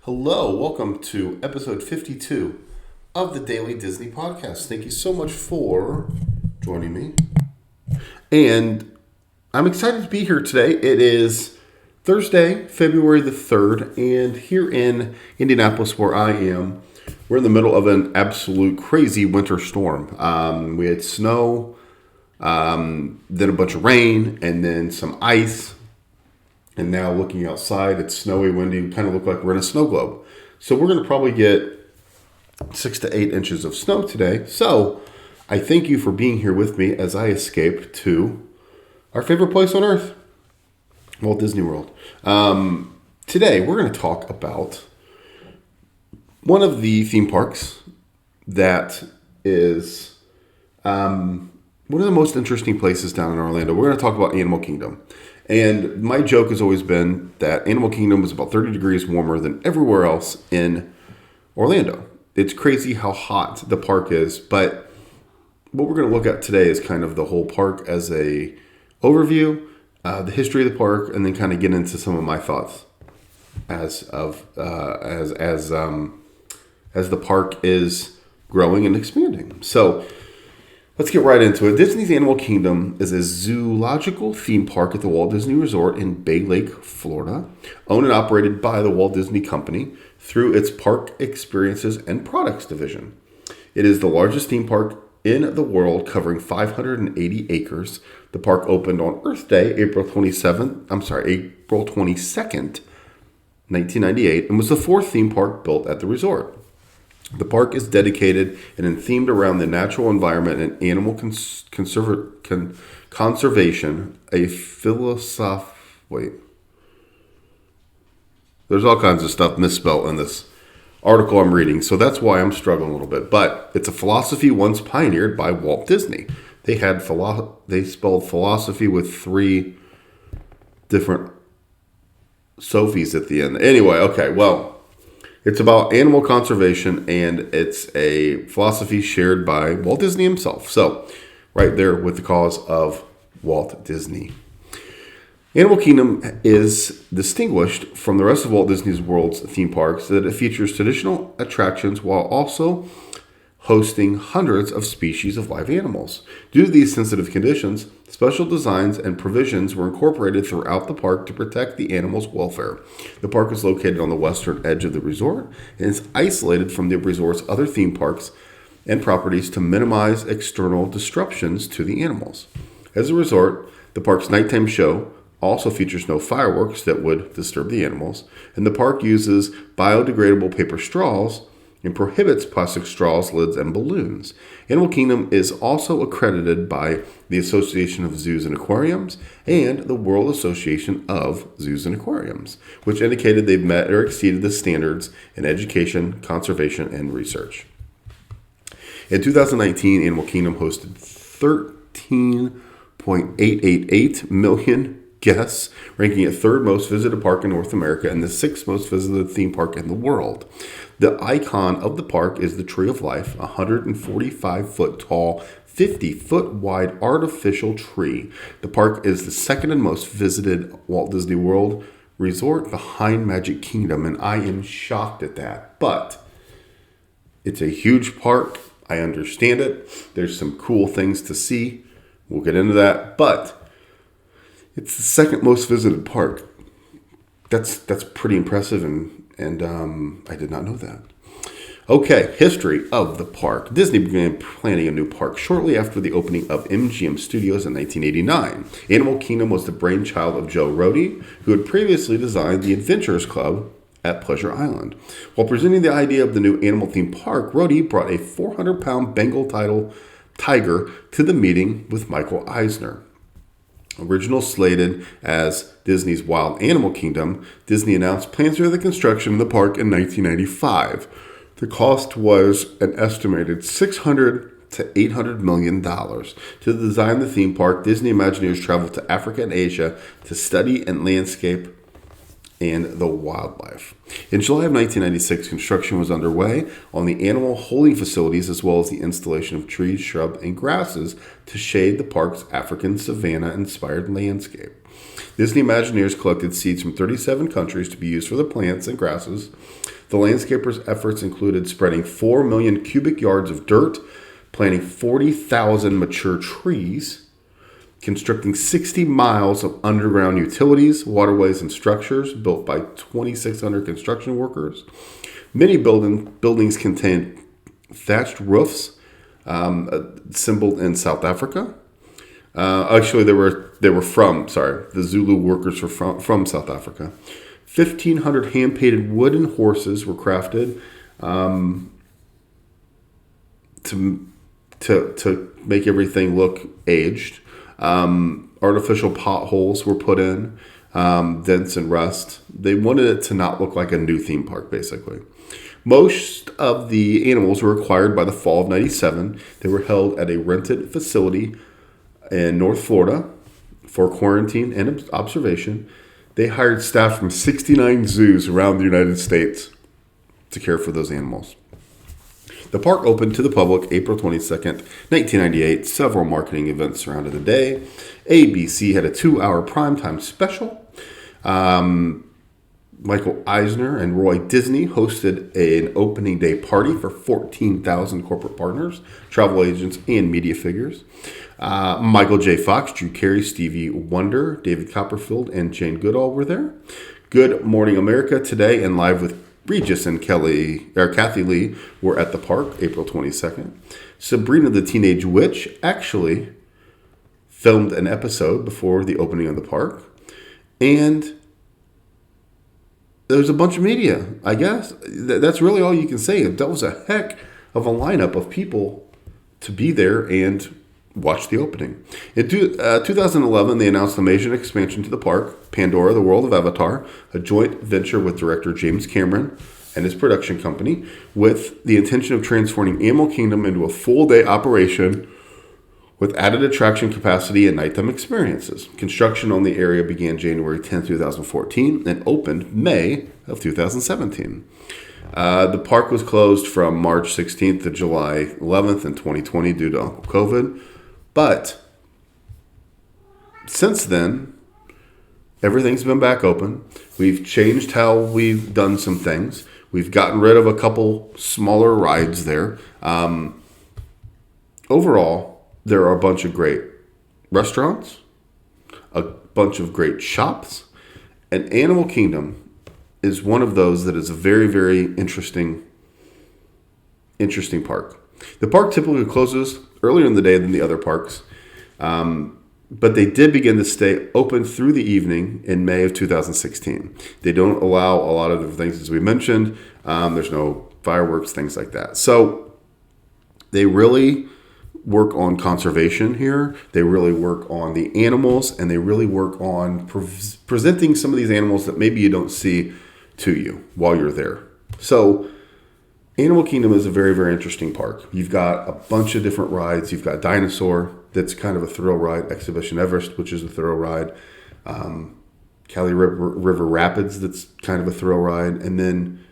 Hello, welcome to episode 52 of the Daily Disney Podcast. Thank you so much for joining me. And I'm excited to be here today. It is Thursday, February the 3rd, and here in Indianapolis, where I am, we're in the middle of an absolute crazy winter storm. We had snow, then a bunch of rain, and then some ice. And now looking outside, it's snowy, windy. We kind of look like we're in a snow globe. So we're going to probably get 6 to 8 inches of snow today. So I thank you for being here with me as I escape to our favorite place on earth, Walt Disney World. Today we're going to talk about one of the theme parks that is one of the most interesting places down in Orlando. We're going to talk about Animal Kingdom. And my joke has always been that Animal Kingdom is about 30 degrees warmer than everywhere else in Orlando. It's crazy how hot the park is, but what we're going to look at today is kind of the whole park as a overview, the history of the park, and then kind of get into some of my thoughts as the park is growing and expanding. So let's get right into it. Disney's Animal Kingdom is a zoological theme park at the Walt Disney Resort in Bay Lake, Florida, owned and operated by the Walt Disney Company through its Park Experiences and Products division. It is the largest theme park in the world, covering 580 acres. The park opened on Earth Day, April 22nd, 1998, and was the fourth theme park built at the resort. The park is dedicated and themed around the natural environment and animal conservation, a philosophy. There's all kinds of stuff misspelled in this article I'm reading, so that's why I'm struggling a little bit. But it's a philosophy once pioneered by Walt Disney. They spelled philosophy with 3 different Sophies at the end. Anyway, okay, well, it's about animal conservation, and it's a philosophy shared by Walt Disney himself. So, right there with the cause of Walt Disney. Animal Kingdom is distinguished from the rest of Walt Disney World's theme parks that it features traditional attractions while also hosting hundreds of species of live animals. Due to these sensitive conditions, special designs and provisions were incorporated throughout the park to protect the animals' welfare. The park is located on the western edge of the resort and is isolated from the resort's other theme parks and properties to minimize external disruptions to the animals. As a result, the park's nighttime show also features no fireworks that would disturb the animals, and the park uses biodegradable paper straws and prohibits plastic straws, lids, and balloons. Animal Kingdom is also accredited by the Association of Zoos and Aquariums and the World Association of Zoos and Aquariums, which indicated they've met or exceeded the standards in education, conservation, and research. In 2019, Animal Kingdom hosted 13.888 million guests, ranking it 3rd most visited park in North America and the 6th most visited theme park in the world. The icon of the park is the Tree of Life, a 145-foot tall, 50-foot wide artificial tree. The park is the 2nd and most visited Walt Disney World resort behind Magic Kingdom, and I am shocked at that. But it's a huge park. I understand it. There's some cool things to see. We'll get into that. But it's the 2nd most visited park. That's pretty impressive, and I did not know that. Okay, history of the park. Disney began planning a new park shortly after the opening of MGM Studios in 1989. Animal Kingdom was the brainchild of Joe Rohde, who had previously designed the Adventurers Club at Pleasure Island. While presenting the idea of the new animal theme park, Rohde brought a 400-pound Bengal tiger to the meeting with Michael Eisner. Original slated as Disney's Wild Animal Kingdom, Disney announced plans for the construction of the park in 1995. The cost was an estimated $600 to $800 million. To design the theme park, Disney Imagineers traveled to Africa and Asia to study and landscape and the wildlife. In July of 1996, construction was underway on the animal holding facilities as well as the installation of trees, shrubs, and grasses to shade the park's African savanna-inspired landscape. Disney Imagineers collected seeds from 37 countries to be used for the plants and grasses. The landscapers' efforts included spreading 4 million cubic yards of dirt, planting 40,000 mature trees, constructing 60 miles of underground utilities, waterways, and structures built by 2,600 construction workers. Many buildings contained thatched roofs, assembled in South Africa. Actually, the Zulu workers were from South Africa. 1,500 hand-painted wooden horses were crafted to make everything look aged. Artificial potholes were put in, dents and rust. They wanted it to not look like a new theme park, basically. Most of the animals were acquired by the fall of 97. They were held at a rented facility in North Florida for quarantine and observation. They hired staff from 69 zoos around the United States to care for those animals. The park opened to the public April 22nd, 1998. Several marketing events surrounded the day. ABC had a 2-hour primetime special. Michael Eisner and Roy Disney hosted an opening day party for 14,000 corporate partners, travel agents, and media figures. Michael J. Fox, Drew Carey, Stevie Wonder, David Copperfield, and Jane Goodall were there. Good Morning America Today and Live with Regis and Kathy Lee were at the park April 22nd. Sabrina the Teenage Witch actually filmed an episode before the opening of the park. And there's a bunch of media, I guess. That's really all you can say. That was a heck of a lineup of people to be there and watch the opening. In 2011, they announced a major expansion to the park, Pandora, the World of Avatar, a joint venture with director James Cameron and his production company, with the intention of transforming Animal Kingdom into a full-day operation with added attraction capacity and nighttime experiences. Construction on the area began January 10, 2014, and opened May of 2017. The park was closed from March 16th to July 11th in 2020 due to Uncle COVID. But since then, everything's been back open. We've changed how we've done some things. We've gotten rid of a couple smaller rides there. Overall, there are a bunch of great restaurants, a bunch of great shops, and Animal Kingdom is one of those that is a very, very interesting park. The park typically closes earlier in the day than the other parks, but they did begin to stay open through the evening in May of 2016. They don't allow a lot of different things, as we mentioned. There's no fireworks, things like that. So they really work on conservation here. They really work on the animals, and they really work on presenting some of these animals that maybe you don't see to you while you're there. So Animal Kingdom is a very, very interesting park. You've got a bunch of different rides. You've got Dinosaur, that's kind of a thrill ride. Exhibition Everest, which is a thrill ride. Cali River Rapids, that's kind of a thrill ride. And then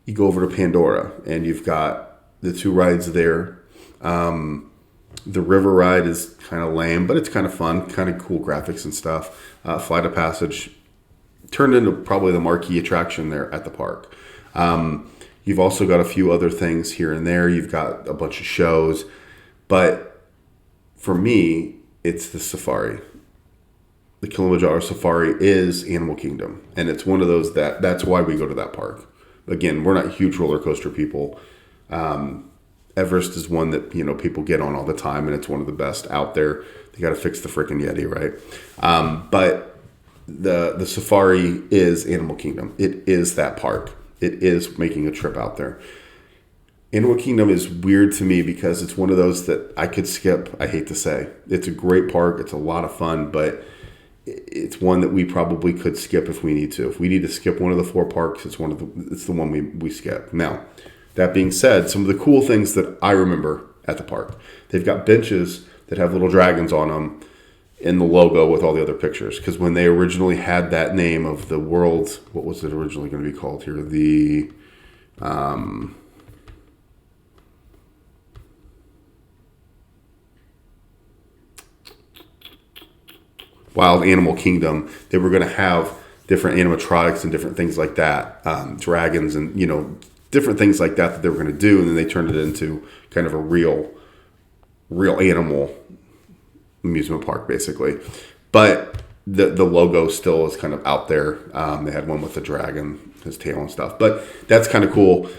you go over to Pandora, and you've got the 2 rides there. The river ride is kind of lame, but it's kind of fun, kind of cool graphics and stuff. Flight of Passage turned into probably the marquee attraction there at the park. You've also got a few other things here and there. You've got a bunch of shows. But for me, it's the safari. The Kilimanjaro Safari is Animal Kingdom. And it's one of those that's why we go to that park. Again, we're not huge roller coaster people. Everest is one that, people get on all the time, and it's one of the best out there. They got to fix the freaking Yeti, right? But the safari is Animal Kingdom. It is that park. It is making a trip out there. Animal Kingdom is weird to me because it's one of those that I could skip, I hate to say. It's a great park. It's a lot of fun, but it's one that we probably could skip if we need to. If we need to skip one of the 4 parks, it's the one we skip. Now, that being said, some of the cool things that I remember at the park, they've got benches that have little dragons on them in the logo with all the other pictures. Because when they originally had that name of the world, what was it originally going to be called here? The Wild Animal Kingdom, they were going to have different animatronics and different things like that, dragons and, different things like that they were going to do. And then they turned it into kind of a real animal amusement park, basically. But the logo still is kind of out there. They had one with the dragon, his tail and stuff. But that's kind of cool.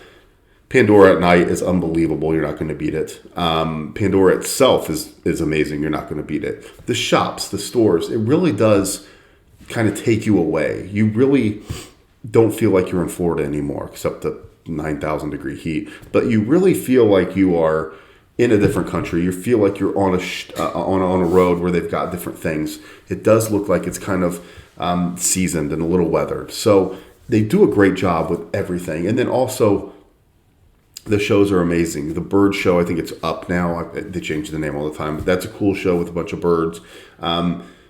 Pandora at night is unbelievable. You're not going to beat it. Pandora itself is amazing. You're not going to beat it. The shops, the stores, it really does kind of take you away. You really don't feel like you're in Florida anymore, except the 9,000 degree heat. But you really feel like you are in a different country. You feel like you're on a road where they've got different things. It does look like it's kind of seasoned and a little weathered. So they do a great job with everything. And then also, the shows are amazing. The bird show, I think it's up now. They change the name all the time. But that's a cool show with a bunch of birds.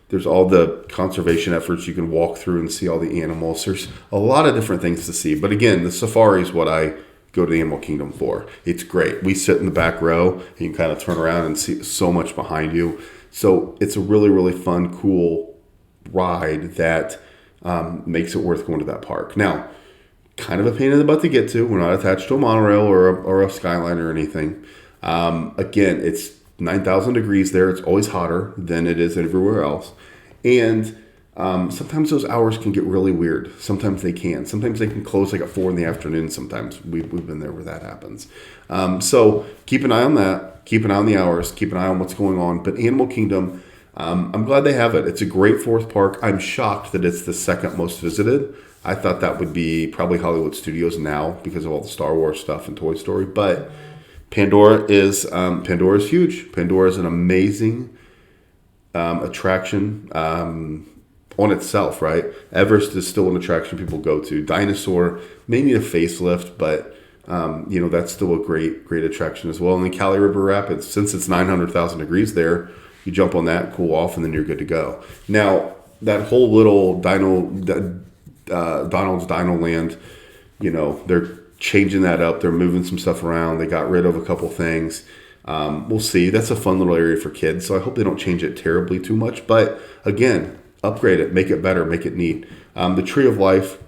There's all the conservation efforts. You can walk through and see all the animals. There's a lot of different things to see. But again, the safari is what I go to the Animal Kingdom for. It's great. We sit in the back row and you can kind of turn around and see so much behind you. So it's a really, really fun, cool ride that makes it worth going to that park. Now, kind of a pain in the butt to get to. We're not attached to a monorail or a skyline or anything. Again, it's 9,000 degrees there. It's always hotter than it is everywhere else. And sometimes those hours can get really weird. Sometimes they can. Sometimes they can close like at 4 in the afternoon. Sometimes we've been there where that happens. So keep an eye on that. Keep an eye on the hours. Keep an eye on what's going on. But Animal Kingdom, I'm glad they have it. It's a great fourth park. I'm shocked that it's the second most visited. I thought that would be probably Hollywood Studios now because of all the Star Wars stuff and Toy Story. But Pandora is huge. Pandora is an amazing attraction on itself, right? Everest is still an attraction people go to. Dinosaur may need a facelift, but that's still a great attraction as well. And then Cali River Rapids, since it's 900,000 degrees there, you jump on that, cool off, and then you're good to go. Now, that whole little Donald's Dino Land, they're changing that up. They're moving some stuff around. They got rid of a couple things. We'll see. That's a fun little area for kids. So I hope they don't change it terribly too much. But again, upgrade it, make it better, make it neat. The Tree of Life,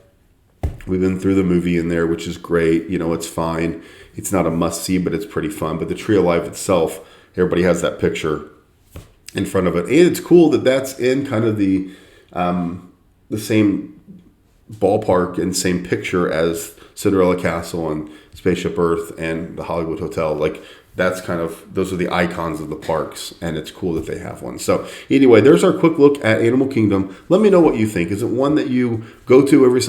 we've been through the movie in there, which is great. It's fine. It's not a must see, but it's pretty fun. But the Tree of Life itself, everybody has that picture in front of it. And it's cool that that's in kind of the same ballpark and same picture as Cinderella Castle and Spaceship Earth and the Hollywood Hotel. Like, that's kind of, those are the icons of the parks, and it's cool that they have one. So anyway, there's our quick look at Animal Kingdom. Let me know what you think. Is it one that you go to every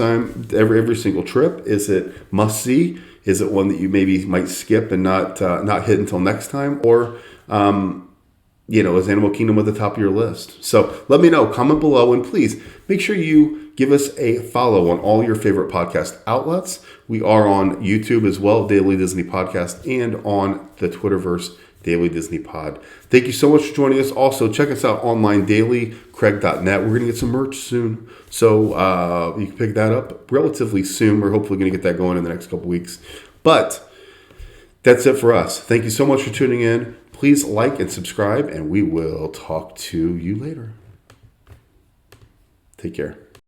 every single trip? Is it must see? Is it one that you maybe might skip and not hit until next time? Or is Animal Kingdom at the top of your list? So let me know. Comment below, and please make sure you give us a follow on all your favorite podcast outlets. We are on YouTube as well, Daily Disney Podcast, and on the Twitterverse, Daily Disney Pod. Thank you so much for joining us. Also, check us out online, dailycraig.net. We're going to get some merch soon, so you can pick that up relatively soon. We're hopefully going to get that going in the next couple weeks. But that's it for us. Thank you so much for tuning in. Please like and subscribe, and we will talk to you later. Take care.